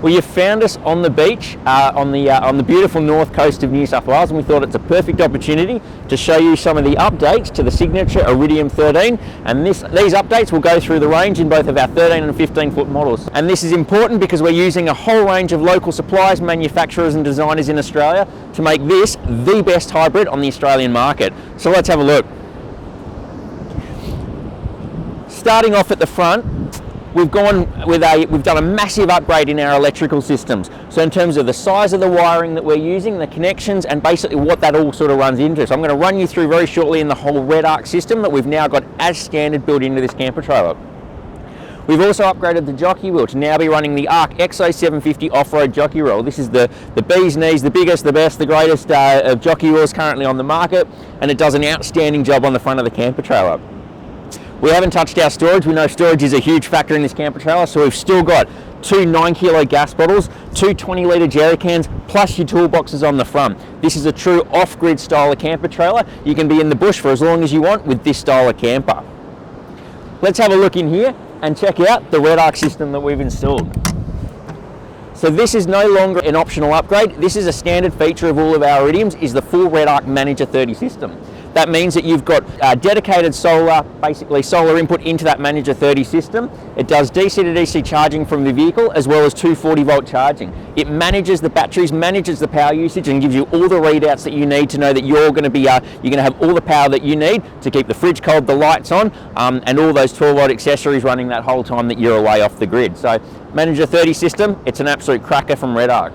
Well, you found us on the beach on the beautiful north coast of New South Wales, and we thought it's a perfect opportunity to show you some of the updates to the signature Iridium 13, and these updates will go through the range in both of our 13 and 15 foot models. And this is important because we're using a whole range of local suppliers, manufacturers and designers in Australia to make this the best hybrid on the Australian market. So let's have a look. Starting off at the front, we've done a massive upgrade in our electrical systems. So in terms of the size of the wiring that we're using, the connections, and basically what that all sort of runs into. So I'm going to run you through very shortly in the whole Red Arc system that we've now got as standard built into this camper trailer. We've also upgraded the jockey wheel to now be running the Arc XO 750 off-road jockey wheel. This is the bee's knees, the biggest, the best, the greatest of jockey wheels currently on the market, and it does an outstanding job on the front of the camper trailer. We haven't touched our storage. We know storage is a huge factor in this camper trailer, so we've still got 2 9-kilo gas bottles, 2 20-litre jerry cans, plus your toolboxes on the front. This is a true off-grid style of camper trailer. You can be in the bush for as long as you want with this style of camper. Let's have a look in here and check out the Red Arc system that we've installed. So this is no longer an optional upgrade. This is a standard feature of all of our Iridiums, is the full Red Arc Manager 30 system. That means that you've got dedicated solar, basically solar input into that Manager 30 system. It does DC to DC charging from the vehicle as well as 240 volt charging. It manages the batteries, manages the power usage, and gives you all the readouts that you need to know that you're going to have all the power that you need to keep the fridge cold, the lights on, and all those 12 volt accessories running that whole time that you're away off the grid. So Manager 30 system, it's an absolute cracker from Red Arc.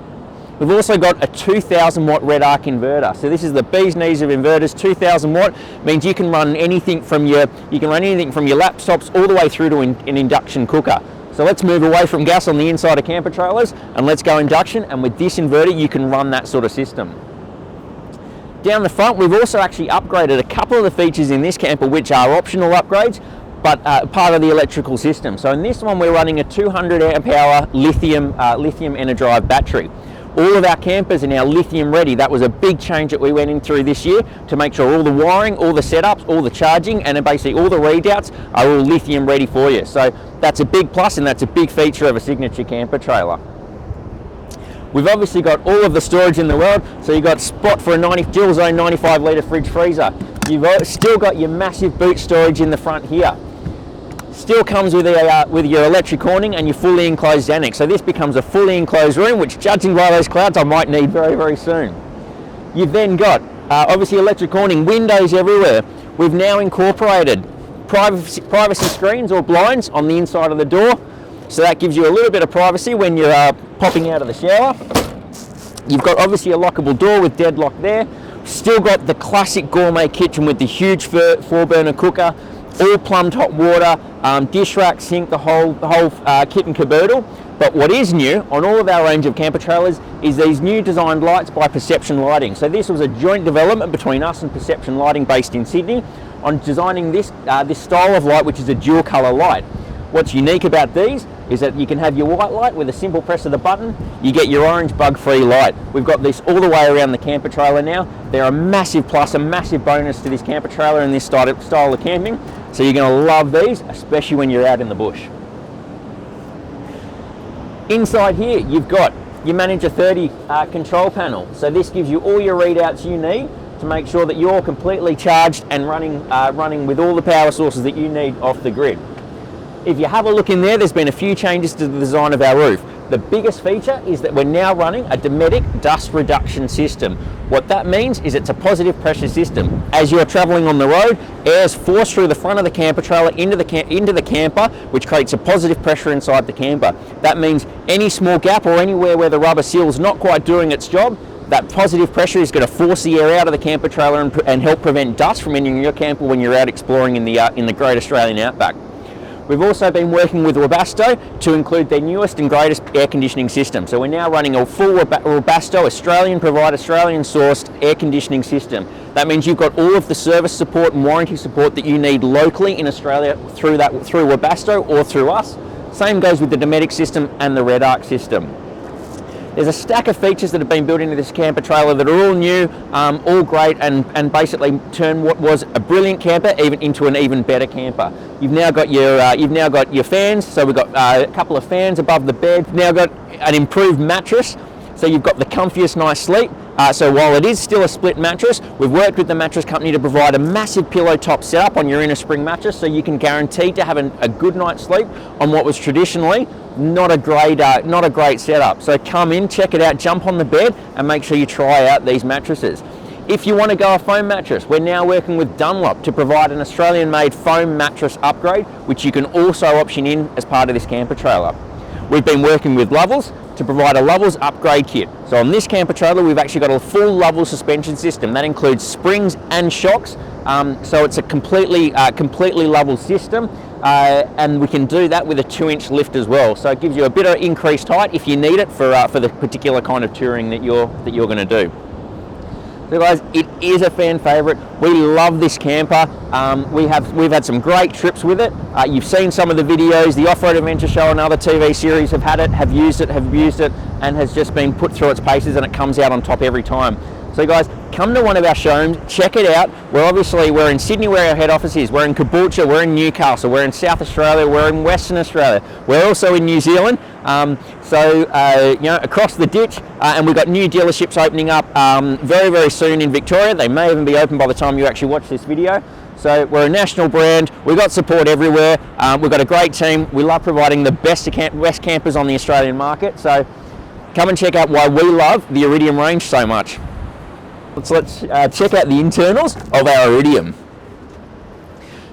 We've also got a 2000 watt Red Arc inverter. So this is the bee's knees of inverters. 2000 watt means you can run anything from your laptops all the way through to an induction cooker. So let's move away from gas on the inside of camper trailers and let's go induction, and with this inverter you can run that sort of system. Down the front, we've also actually upgraded a couple of the features in this camper which are optional upgrades, but part of the electrical system. So in this one we're running a 200 amp hour lithium Enerdrive battery. All of our campers are now lithium ready. That was a big change that we went in through this year to make sure all the wiring, all the setups, all the charging, and basically all the readouts are all lithium ready for you. So that's a big plus, and that's a big feature of a signature camper trailer. We've obviously got all of the storage in the world. So you've got spot for a dual zone 95 litre fridge freezer. You've still got your massive boot storage in the front here. Still comes with your electric awning and your fully enclosed annex. So this becomes a fully enclosed room, which, judging by those clouds, I might need very, very soon. You've then got obviously electric awning, windows everywhere. We've now incorporated privacy screens or blinds on the inside of the door, so that gives you a little bit of privacy when you're popping out of the shower. You've got obviously a lockable door with deadlock there. Still got the classic gourmet kitchen with the huge 4-burner cooker, all plumbed hot water, dish rack, sink, the whole kit and caboodle. But what is new on all of our range of camper trailers is these new designed lights by Perception Lighting. So this was a joint development between us and Perception Lighting based in Sydney on designing this style of light, which is a dual colour light. What's unique about these is that you can have your white light with a simple press of the button, you get your orange bug-free light. We've got this all the way around the camper trailer now. They're a massive plus, a massive bonus to this camper trailer and this style of camping. So you're going to love these, especially when you're out in the bush. Inside here, you've got your Manager 30 control panel. So this gives you all your readouts you need to make sure that you're completely charged and running with all the power sources that you need off the grid. If you have a look in there, there's been a few changes to the design of our roof. The biggest feature is that we're now running a Dometic dust reduction system. What that means is it's a positive pressure system. As you're traveling on the road, air is forced through the front of the camper trailer into the camper, which creates a positive pressure inside the camper. That means any small gap or anywhere where the rubber seal is not quite doing its job, that positive pressure is going to force the air out of the camper trailer and help prevent dust from entering your camper when you're out exploring in the Great Australian Outback. We've also been working with Webasto to include their newest and greatest air conditioning system. So we're now running a full Webasto, Australian sourced air conditioning system. That means you've got all of the service support and warranty support that you need locally in Australia through Webasto or through us. Same goes with the Dometic system and the Red Arc system. There's a stack of features that have been built into this camper trailer that are all new, all great, and basically turn what was a brilliant camper even into an even better camper. You've now got your fans, so we've got a couple of fans above the bed. You've now got an improved mattress, so you've got the comfiest night's sleep. So while it is still a split mattress, we've worked with the mattress company to provide a massive pillow top setup on your inner spring mattress, so you can guarantee to have a good night's sleep on what was traditionally not a great setup. So come in, check it out, jump on the bed, and make sure you try out these mattresses. If you want to go a foam mattress, we're now working with Dunlop to provide an Australian-made foam mattress upgrade, which you can also option in as part of this camper trailer. We've been working with Lovells to provide a Lovells upgrade kit. So on this camper trailer, we've actually got a full Lovells suspension system. That includes springs and shocks. So it's a completely Lovells system. And we can do that with a 2-inch lift as well. So it gives you a bit of increased height if you need it for the particular kind of touring that you're going to do. So guys, it is a fan favourite. We love this camper. We've had some great trips with it. You've seen some of the videos. The Off-Road Adventure Show and other TV series have had it, have used it, and has just been put through its paces, and it comes out on top every time. So guys, come to one of our showrooms, check it out. We're in Sydney where our head office is. We're in Caboolture, we're in Newcastle, we're in South Australia, we're in Western Australia. We're also in New Zealand. Across the ditch, and we've got new dealerships opening up very, very soon in Victoria. They may even be open by the time you actually watch this video. So we're a national brand. We've got support everywhere. We've got a great team. We love providing the best campers on the Australian market. So come and check out why we love the Iridium range so much. Let's check out the internals of our Iridium.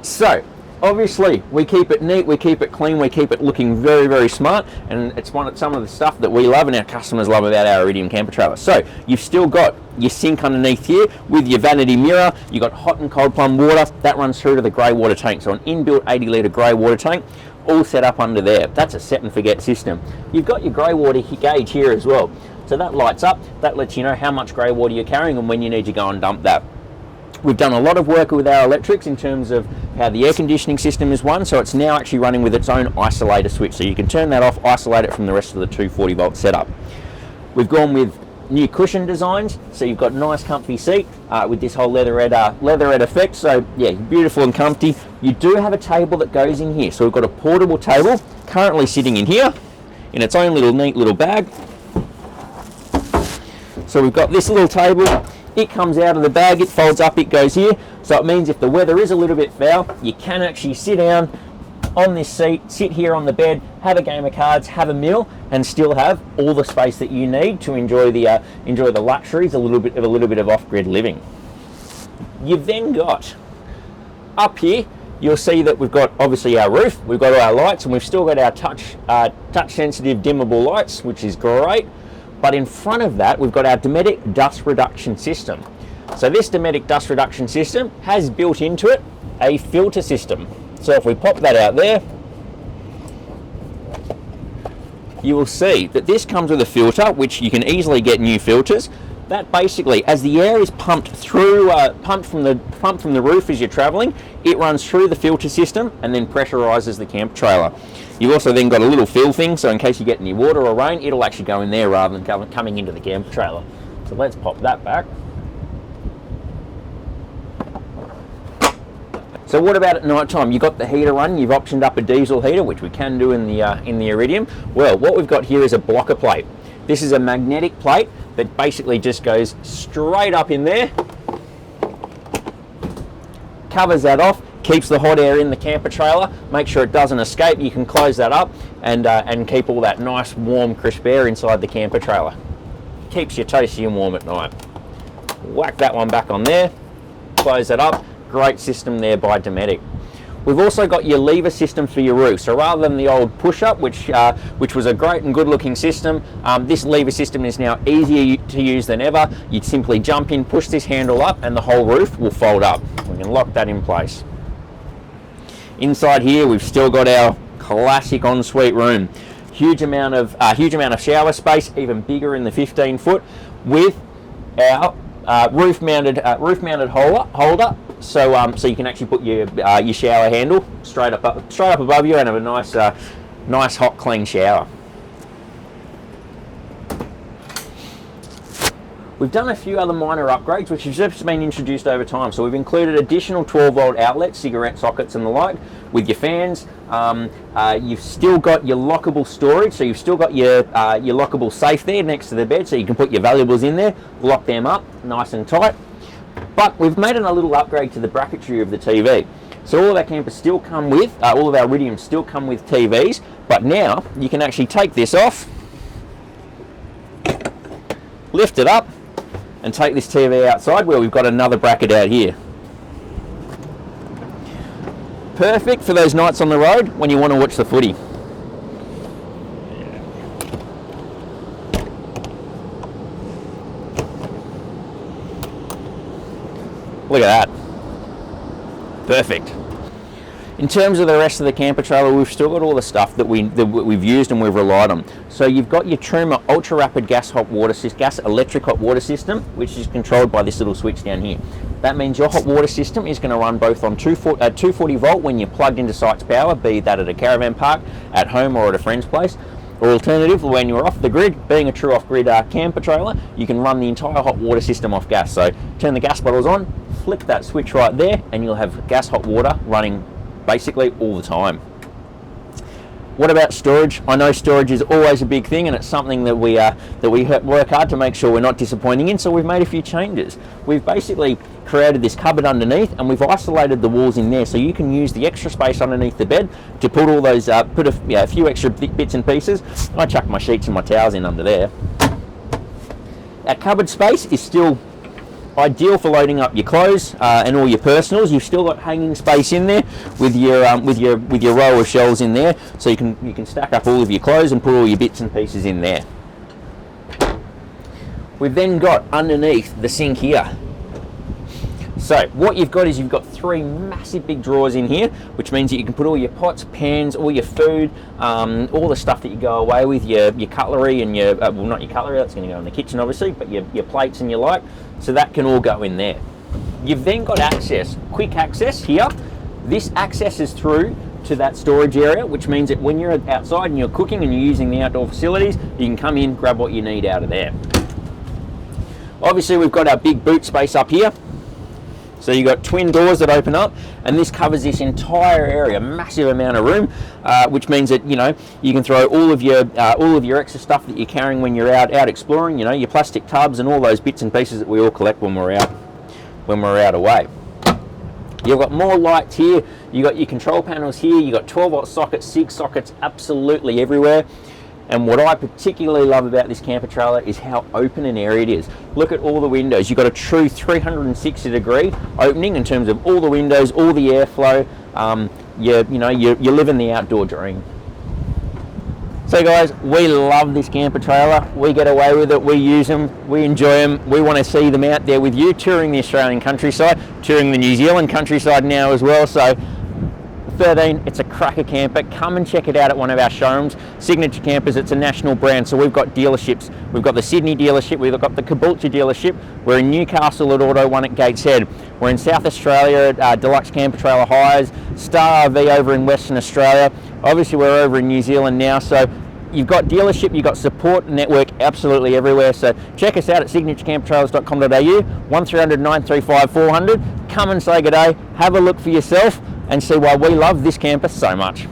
So obviously we keep it neat, we keep it clean, we keep it looking very, very smart, and it's some of the stuff that we love and our customers love about our Iridium camper trailer. So you've still got your sink underneath here with your vanity mirror. You've got hot and cold plumb water that runs through to the grey water tank, so an inbuilt 80 litre grey water tank all set up under there. That's a set and forget system. You've got your grey water gauge here as well, so that lights up, that lets you know how much grey water you're carrying and when you need to go and dump that. We've done a lot of work with our electrics in terms of how the air conditioning system is run, so it's now actually running with its own isolator switch, so you can turn that off, isolate it from the rest of the 240 volt setup. We've gone with new cushion designs, so you've got nice comfy seat with this whole leatherette effect, so yeah, beautiful and comfy. You do have a table that goes in here, so we've got a portable table currently sitting in here in its own neat little bag. So we've got this little table. It comes out of the bag, it folds up, it goes here. So it means if the weather is a little bit foul, you can actually sit down on this seat, sit here on the bed, have a game of cards, have a meal, and still have all the space that you need to enjoy the luxuries, a little bit of off-grid living. You've then got up here, you'll see that we've got obviously our roof, we've got our lights, and we've still got our touch-sensitive dimmable lights, which is great. But in front of that, we've got our Dometic dust reduction system. So this Dometic dust reduction system has built into it a filter system. So if we pop that out there, you will see that this comes with a filter, which you can easily get new filters. That basically, as the air is pumped through, pumped from the roof as you're traveling, it runs through the filter system and then pressurizes the camper trailer. You've also then got a little fill thing, so in case you get any water or rain, it'll actually go in there rather than coming into the camper trailer. So let's pop that back. So what about at night time? You've got the heater running, you've optioned up a diesel heater, which we can do in the Iridium. Well, what we've got here is a blocker plate. This is a magnetic plate that basically just goes straight up in there, covers that off, keeps the hot air in the camper trailer, make sure it doesn't escape. You can close that up and keep all that nice warm crisp air inside the camper trailer. Keeps you toasty and warm at night. Whack that one back on there, close that up. Great system there by Dometic. We've also got your lever system for your roof. So rather than the old push-up, which was a great and good-looking system, this lever system is now easier to use than ever. You'd simply jump in, push this handle up, and the whole roof will fold up. We can lock that in place. Inside here, we've still got our classic ensuite room. Huge amount of shower space, even bigger in the 15-foot, with our roof-mounted holder. So you can actually put your shower handle straight up above you and have a nice hot clean shower. We've done a few other minor upgrades which have just been introduced over time. So we've included additional 12-volt outlets, cigarette sockets and the like, with your fans. You've still got your lockable storage, so you've still got your lockable safe there next to the bed, so you can put your valuables in there, lock them up nice and tight. But we've made a little upgrade to the bracketry of the TV. So all of our campers still come with, all of our Iridiums still come with TVs, but now you can actually take this off, lift it up, and take this TV outside where we've got another bracket out here. Perfect for those nights on the road when you want to watch the footy. Look at that. Perfect. In terms of the rest of the camper trailer, we've still got all the stuff that we've used and we've relied on. So you've got your Truma ultra rapid gas electric hot water system, which is controlled by this little switch down here. That means your hot water system is going to run both on 240 volt when you're plugged into site's power, be that at a caravan park, at home or at a friend's place. Or alternatively, when you're off the grid, being a true off-grid camper trailer, you can run the entire hot water system off gas. So turn the gas bottles on, flick that switch right there, and you'll have gas hot water running basically all the time. What about storage? I know storage is always a big thing, and it's something that we work hard to make sure we're not disappointing in, so we've made a few changes. We've basically created this cupboard underneath, and we've isolated the walls in there, so you can use the extra space underneath the bed to put all those, put a few extra bits and pieces. I chuck my sheets and my towels in under there. That cupboard space is still ideal for loading up your clothes and all your personals. You've still got hanging space in there with your row of shelves in there, so you can stack up all of your clothes and put all your bits and pieces in there. We've then got underneath the sink here. So what you've got is you've got three massive big drawers in here, which means that you can put all your pots, pans, all your food, all the stuff that you go away with, your cutlery and your, well, not your cutlery, that's going to go in the kitchen obviously, but your plates and your like, so that can all go in there. You've then got access, quick access here. This accesses through to that storage area, which means that when you're outside and you're cooking and you're using the outdoor facilities, you can come in, grab what you need out of there. Obviously we've got our big boot space up here. So you've got twin doors that open up, and this covers this entire area, massive amount of room, which means that you can throw all of your extra stuff that you're carrying when you're out exploring. Your plastic tubs and all those bits and pieces that we all collect when we're out away. You've got more lights here. You've got your control panels here. You've got 12-volt sockets, 6 sockets, absolutely everywhere. And what I particularly love about this camper trailer is how open and airy it is. Look at all the windows. You've got a true 360-degree opening in terms of all the windows, all the airflow. You're living the outdoor dream. So guys, we love this camper trailer. We get away with it. We use them. We enjoy them. We want to see them out there with you, touring the Australian countryside, touring the New Zealand countryside now as well. So 13, it's a cracker camper. Come and check it out at one of our showrooms. Signature Campers, it's a national brand, so we've got dealerships. We've got the Sydney dealership, we've got the Caboolture dealership, we're in Newcastle at Auto One at Gateshead, we're in South Australia at Deluxe Camper Trailer Hires, Star RV over in Western Australia. Obviously we're over in New Zealand now, so you've got dealership, you've got support network absolutely everywhere. So check us out at signaturecampertrailers.com.au, 1300 935 400. Come and say good day, have a look for yourself, and see why we love this camper so much.